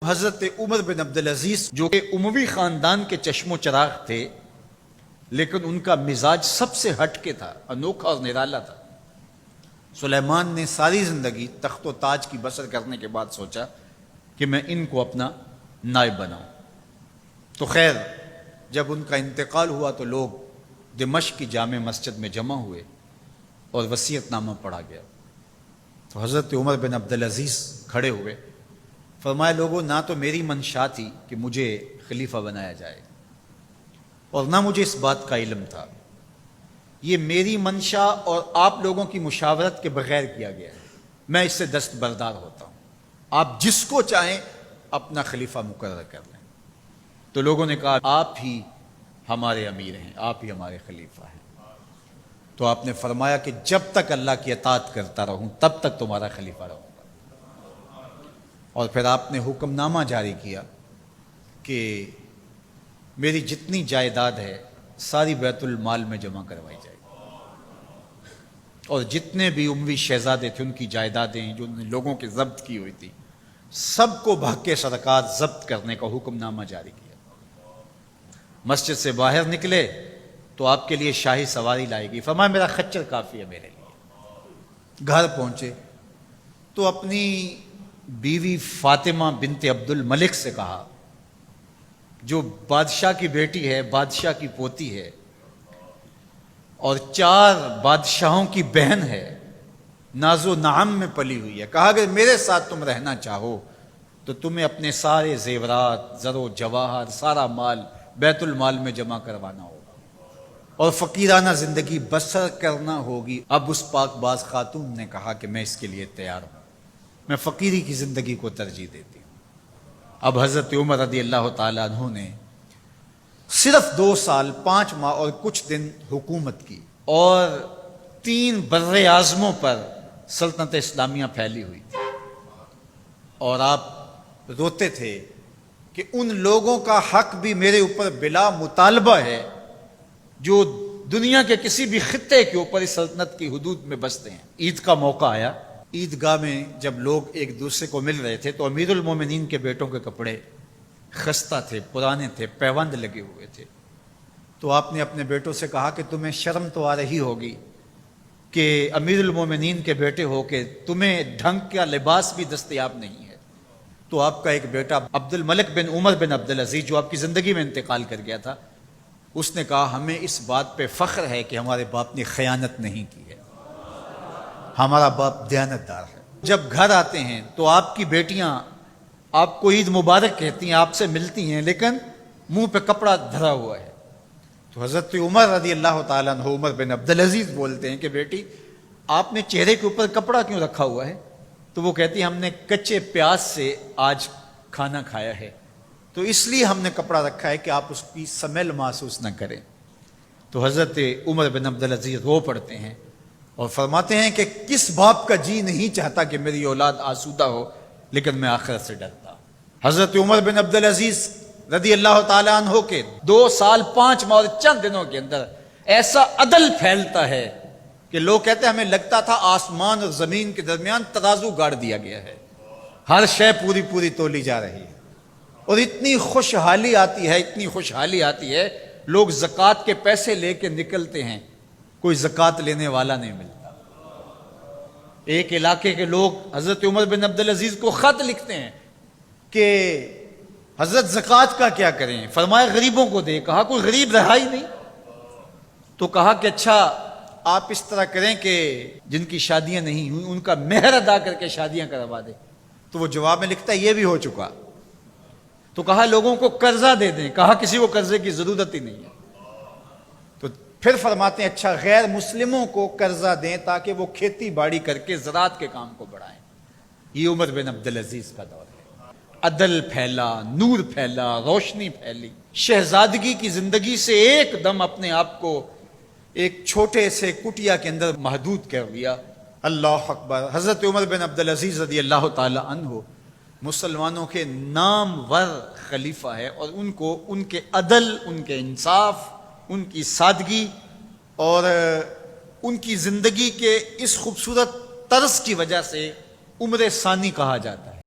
حضرت عمر بن عبدالعزیز جو کہ اموی خاندان کے چشم و چراغ تھے، لیکن ان کا مزاج سب سے ہٹ کے تھا، انوکھا اور نرالا تھا۔ سلیمان نے ساری زندگی تخت و تاج کی بسر کرنے کے بعد سوچا کہ میں ان کو اپنا نائب بناؤں۔ تو خیر، جب ان کا انتقال ہوا تو لوگ دمشق کی جامع مسجد میں جمع ہوئے اور وصیت نامہ پڑھا گیا۔ تو حضرت عمر بن عبدالعزیز کھڑے ہوئے، فرمایا لوگوں، نہ تو میری منشا تھی کہ مجھے خلیفہ بنایا جائے اور نہ مجھے اس بات کا علم تھا، یہ میری منشا اور آپ لوگوں کی مشاورت کے بغیر کیا گیا ہے، میں اس سے دستبردار ہوتا ہوں، آپ جس کو چاہیں اپنا خلیفہ مقرر کر لیں۔ تو لوگوں نے کہا آپ ہی ہمارے امیر ہیں، آپ ہی ہمارے خلیفہ ہیں۔ تو آپ نے فرمایا کہ جب تک اللہ کی اطاعت کرتا رہوں تب تک تمہارا خلیفہ رہوں گا۔ اور پھر آپ نے حکم نامہ جاری کیا کہ میری جتنی جائیداد ہے ساری بیت المال میں جمع کروائی جائے، اور جتنے بھی اموی شہزادے تھے ان کی جائیدادیں جو انہوں نے لوگوں کے ضبط کی ہوئی تھی سب کو بھاگ کے سرکار ضبط کرنے کا حکم نامہ جاری کیا۔ مسجد سے باہر نکلے تو آپ کے لیے شاہی سواری لائے گی، فرمایا میرا خچر کافی ہے میرے لیے۔ گھر پہنچے تو اپنی بیوی فاطمہ بنت عبد الملک سے کہا، جو بادشاہ کی بیٹی ہے، بادشاہ کی پوتی ہے اور 4 بادشاہوں کی بہن ہے، ناز و نعم میں پلی ہوئی ہے، کہا اگر میرے ساتھ تم رہنا چاہو تو تمہیں اپنے سارے زیورات، زر و جواہر، سارا مال بیت المال میں جمع کروانا ہوگا اور فقیرانہ زندگی بسر کرنا ہوگی۔ اب اس پاک باز خاتون نے کہا کہ میں اس کے لیے تیار ہوں، میں فقیری کی زندگی کو ترجیح دیتی ہوں۔ اب حضرت عمر رضی اللہ تعالیٰ عنہ نے صرف 2 سال 5 ماہ اور کچھ دن حکومت کی اور 3 بر اعظموں پر سلطنت اسلامیہ پھیلی ہوئی تھی، اور آپ روتے تھے کہ ان لوگوں کا حق بھی میرے اوپر بلا مطالبہ ہے جو دنیا کے کسی بھی خطے کے اوپر اس سلطنت کی حدود میں بستے ہیں۔ عید کا موقع آیا، عیدگاہ میں جب لوگ ایک دوسرے کو مل رہے تھے تو امیر المومنین کے بیٹوں کے کپڑے خستہ تھے، پرانے تھے، پیوند لگے ہوئے تھے۔ تو آپ نے اپنے بیٹوں سے کہا کہ تمہیں شرم تو آ رہی ہوگی کہ امیر المومنین کے بیٹے ہو کے تمہیں ڈھنگ کا لباس بھی دستیاب نہیں ہے۔ تو آپ کا ایک بیٹا عبد الملک بن عمر بن عبدالعزیز جو آپ کی زندگی میں انتقال کر گیا تھا، اس نے کہا ہمیں اس بات پہ فخر ہے کہ ہمارے باپ نے خیانت نہیں کی ہے، ہمارا باپ دیانتدار ہے۔ جب گھر آتے ہیں تو آپ کی بیٹیاں آپ کو عید مبارک کہتی ہیں، آپ سے ملتی ہیں، لیکن منہ پہ کپڑا دھرا ہوا ہے۔ تو حضرت عمر رضی اللہ تعالیٰ عنہ عمر بن عبدالعزیز بولتے ہیں کہ بیٹی آپ نے چہرے کے اوپر کپڑا کیوں رکھا ہوا ہے؟ تو وہ کہتی ہیں ہم نے کچے پیاز سے آج کھانا کھایا ہے، تو اس لیے ہم نے کپڑا رکھا ہے کہ آپ اس کی سمیل محسوس نہ کریں۔ تو حضرت عمر بن عبدالعزیز رو پڑتے ہیں اور فرماتے ہیں کہ کس باپ کا جی نہیں چاہتا کہ میری اولاد آسودہ ہو، لیکن میں آخرت سے ڈرتا۔ حضرت عمر بن عبدالعزیز رضی اللہ تعالیٰ عنہ کے 2 سال 5 ماہ اور چند دنوں کے اندر ایسا عدل پھیلتا ہے کہ لوگ کہتے ہیں ہمیں لگتا تھا آسمان اور زمین کے درمیان ترازو گاڑ دیا گیا ہے، ہر شے پوری پوری تولی جا رہی ہے، اور اتنی خوشحالی آتی ہے، اتنی خوشحالی آتی ہے، لوگ زکوٰۃ کے پیسے لے کے نکلتے ہیں، کوئی زکوٰۃ لینے والا نہیں ملتا۔ ایک علاقے کے لوگ حضرت عمر بن عبدالعزیز کو خط لکھتے ہیں کہ حضرت زکوٰۃ کا کیا کریں؟ فرمایا غریبوں کو دے۔ کہا کوئی غریب رہا ہی نہیں۔ تو کہا کہ اچھا آپ اس طرح کریں کہ جن کی شادیاں نہیں ہوئی ان کا مہر ادا کر کے شادیاں کروا دیں۔ تو وہ جواب میں لکھتا ہے یہ بھی ہو چکا۔ تو کہا لوگوں کو قرضہ دے دیں۔ کہا کسی کو قرضے کی ضرورت ہی نہیں ہے۔ تو پھر فرماتے ہیں اچھا غیر مسلموں کو قرضہ دیں تاکہ وہ کھیتی باڑی کر کے زراعت کے کام کو بڑھائیں۔ یہ عمر بن عبدالعزیز کا دور ہے۔ عدل پھیلا، نور پھیلا، روشنی پھیلی۔ شہزادگی کی زندگی سے ایک دم اپنے آپ کو ایک چھوٹے سے کٹیا کے اندر محدود کر لیا۔ اللہ اکبر۔ حضرت عمر بن عبدالعزیز رضی اللہ تعالی عنہ مسلمانوں کے نامور خلیفہ ہے، اور ان کو ان کے عدل، ان کے انصاف، ان کی سادگی اور ان کی زندگی کے اس خوبصورت طرز کی وجہ سے عمر ثانی کہا جاتا ہے۔